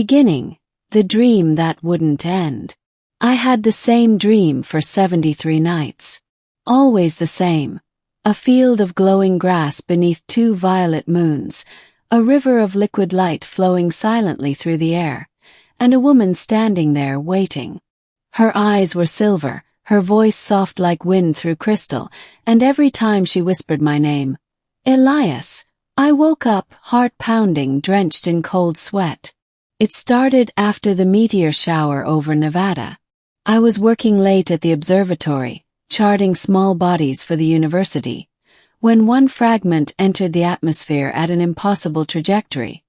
Beginning, the dream that wouldn't end. I had the same dream for 73 nights. Always the same. A field of glowing grass beneath 2 violet moons, a river of liquid light flowing silently through the air, and a woman standing there waiting. Her eyes were silver, her voice soft like wind through crystal, and every time she whispered my name, Elias, I woke up, heart pounding, drenched in cold sweat. It started after the meteor shower over Nevada. I was working late at the observatory, charting small bodies for the university, when one fragment entered the atmosphere at an impossible trajectory,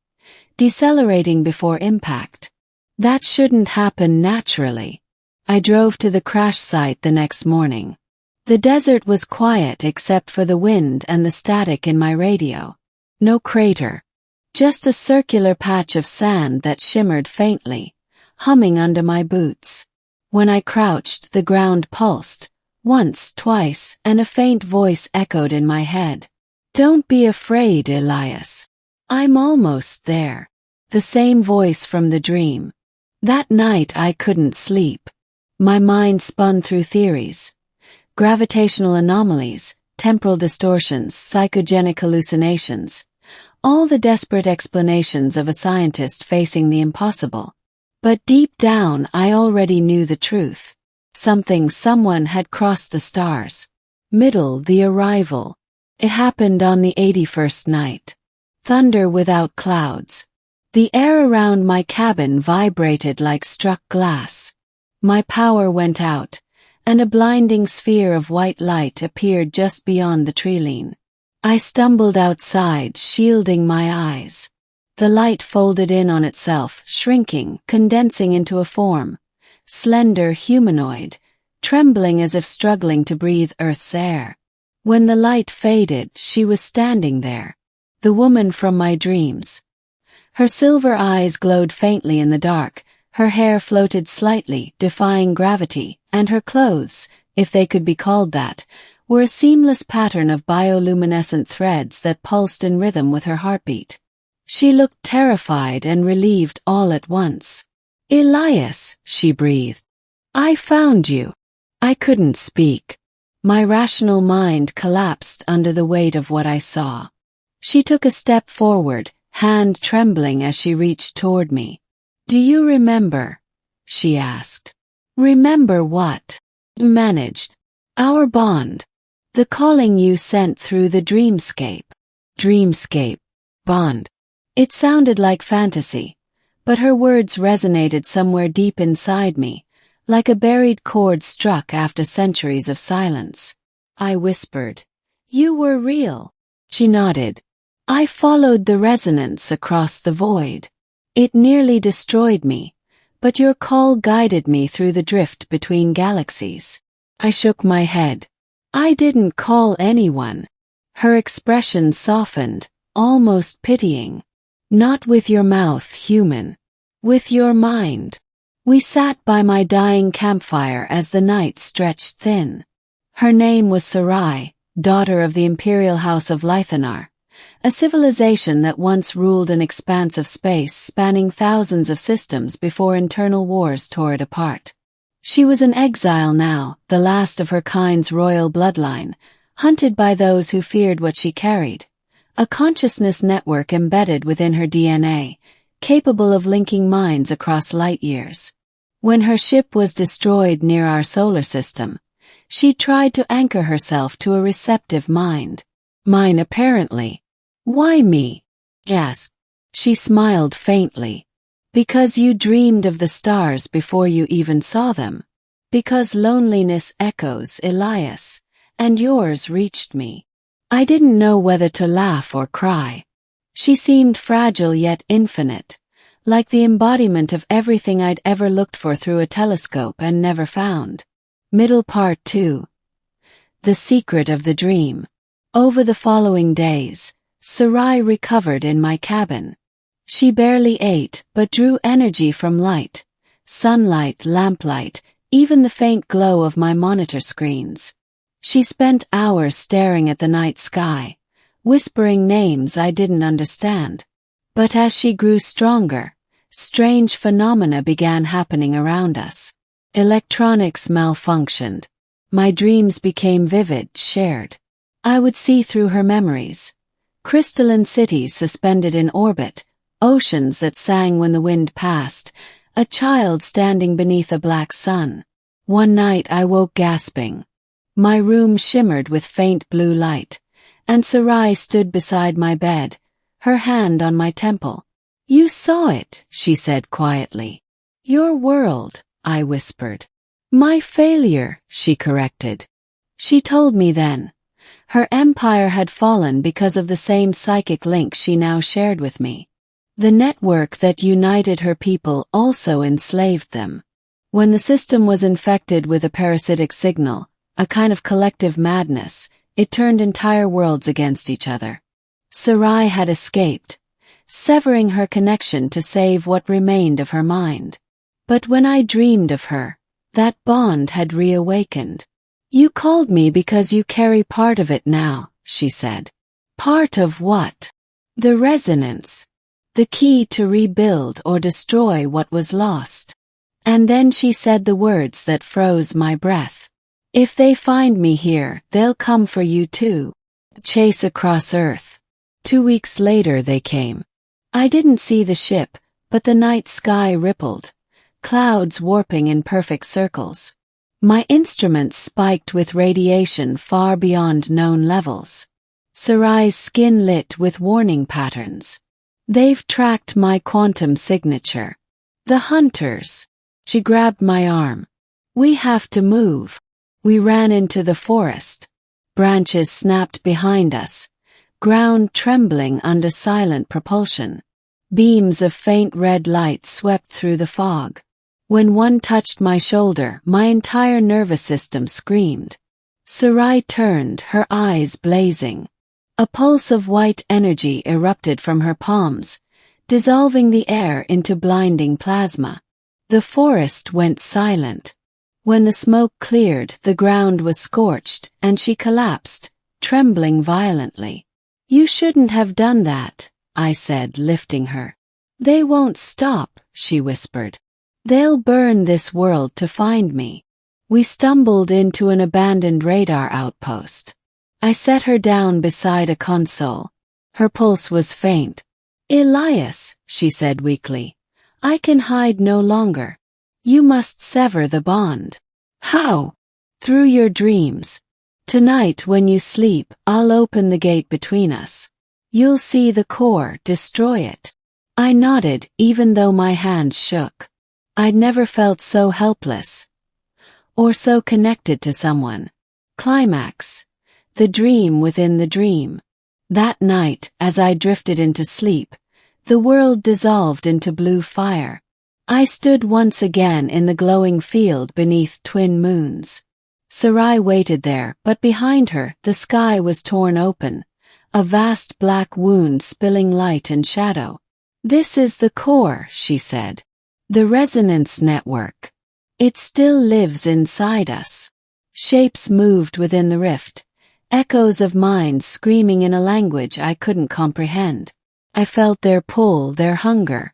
decelerating before impact. That shouldn't happen naturally. I drove to the crash site the next morning. The desert was quiet except for the wind and the static in my radio. No crater. Just a circular patch of sand that shimmered faintly, humming under my boots. When I crouched, the ground pulsed. Once, twice, and a faint voice echoed in my head. Don't be afraid, Elias. I'm almost there. The same voice from the dream. That night I couldn't sleep. My mind spun through theories. Gravitational anomalies, temporal distortions, psychogenic hallucinations. All the desperate explanations of a scientist facing the impossible. But deep down I already knew the truth. Someone had crossed the stars. The arrival. It happened on the 81st night. Thunder without clouds. The air around my cabin vibrated like struck glass. My power went out, and a blinding sphere of white light appeared just beyond the treeline. I stumbled outside, shielding my eyes. The light folded in on itself, shrinking, condensing into a form. Slender, humanoid, trembling as if struggling to breathe Earth's air. When the light faded, she was standing there. The woman from my dreams. Her silver eyes glowed faintly in the dark, her hair floated slightly, defying gravity, and her clothes, if they could be called that, were a seamless pattern of bioluminescent threads that pulsed in rhythm with her heartbeat. She looked terrified and relieved all at once. Elias, she breathed. I found you. I couldn't speak. My rational mind collapsed under the weight of what I saw. She took a step forward, hand trembling as she reached toward me. Do you remember? She asked. Remember what? Managed. Our bond. The calling you sent through the dreamscape. Dreamscape. Bond. It sounded like fantasy, but her words resonated somewhere deep inside me, like a buried chord struck after centuries of silence. I whispered, You were real. She nodded. I followed the resonance across the void. It nearly destroyed me, but your call guided me through the drift between galaxies. I shook my head. I didn't call anyone. Her expression softened, almost pitying. Not with your mouth, human. With your mind. We sat by my dying campfire as the night stretched thin. Her name was Sarai, daughter of the imperial house of Lythanar, a civilization that once ruled an expanse of space spanning thousands of systems before internal wars tore it apart. She was an exile now, the last of her kind's royal bloodline, hunted by those who feared what she carried. A consciousness network embedded within her DNA, capable of linking minds across light years. When her ship was destroyed near our solar system, she tried to anchor herself to a receptive mind. Mine apparently. Why me? Yes. She smiled faintly. Because you dreamed of the stars before you even saw them. Because loneliness echoes, Elias, and yours reached me. I didn't know whether to laugh or cry. She seemed fragile yet infinite, like the embodiment of everything I'd ever looked for through a telescope and never found. Middle part 2. The secret of the dream. Over the following days, Sarai recovered in my cabin. She barely ate but drew energy from light, sunlight, lamplight, even the faint glow of my monitor screens. She spent hours staring at the night sky, whispering names I didn't understand. But as she grew stronger, Strange phenomena began happening around us. Electronics malfunctioned. My dreams became vivid, shared. I would see through her memories. Crystalline cities suspended in orbit, oceans that sang when the wind passed, a child standing beneath a black sun. One night I woke gasping. My room shimmered with faint blue light, and Sarai stood beside my bed, her hand on my temple. "You saw it," she said quietly. "Your world," I whispered. "My failure," she corrected. She told me then. Her empire had fallen because of the same psychic link she now shared with me. The network that united her people also enslaved them. When the system was infected with a parasitic signal, a kind of collective madness, it turned entire worlds against each other. Sarai had escaped, severing her connection to save what remained of her mind. But when I dreamed of her, that bond had reawakened. "You called me because you carry part of it now," she said. "Part of what?" "The resonance. The key to rebuild or destroy what was lost." And then she said the words that froze my breath. "If they find me here, they'll come for you too. Chase across Earth." 2 weeks later they came. I didn't see the ship, but the night sky rippled, clouds warping in perfect circles. My instruments spiked with radiation far beyond known levels. Sarai's skin lit with warning patterns. "They've tracked my quantum signature. The hunters." She grabbed my arm. "We have to move." We ran into the forest. Branches snapped behind us, ground trembling under silent propulsion. Beams of faint red light swept through the fog. When one touched my shoulder, my entire nervous system screamed. Sarai turned, her eyes blazing. A pulse of white energy erupted from her palms, dissolving the air into blinding plasma. The forest went silent. When the smoke cleared, the ground was scorched, and she collapsed, trembling violently. "You shouldn't have done that," I said, lifting her. "They won't stop," she whispered. "They'll burn this world to find me." We stumbled into an abandoned radar outpost. I set her down beside a console. Her pulse was faint. "Elias," she said weakly, "I can hide no longer. You must sever the bond." "How?" "Through your dreams. Tonight when you sleep, I'll open the gate between us. You'll see the core, destroy it." I nodded, even though my hands shook. I'd never felt so helpless. Or so connected to someone. Climax. The dream within the dream. That night, as I drifted into sleep, the world dissolved into blue fire. I stood once again in the glowing field beneath twin moons. Sarai waited there, but behind her, the sky was torn open, a vast black wound spilling light and shadow. "This is the core," she said. "The resonance network. It still lives inside us." Shapes moved within the rift, echoes of minds screaming in a language I couldn't comprehend. I felt their pull, their hunger.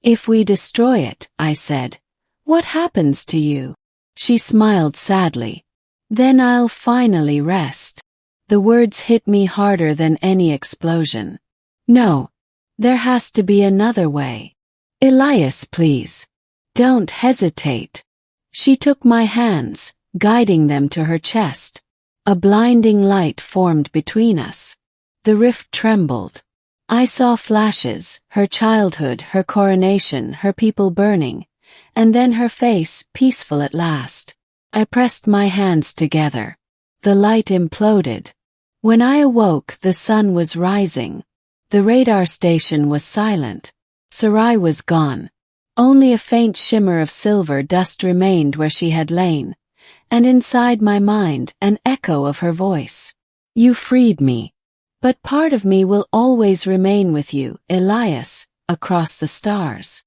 "If we destroy it," I said, "what happens to you?" She smiled sadly. "Then I'll finally rest." The words hit me harder than any explosion. "No. There has to be another way. Elias, please. Don't hesitate." She took my hands, guiding them to her chest. A blinding light formed between us. The rift trembled. I saw flashes, her childhood, her coronation, her people burning, and then her face, peaceful at last. I pressed my hands together. The light imploded. When I awoke, the sun was rising. The radar station was silent. Sarai was gone. Only a faint shimmer of silver dust remained where she had lain, and inside my mind, an echo of her voice. "You freed me. But part of me will always remain with you, Elias, across the stars."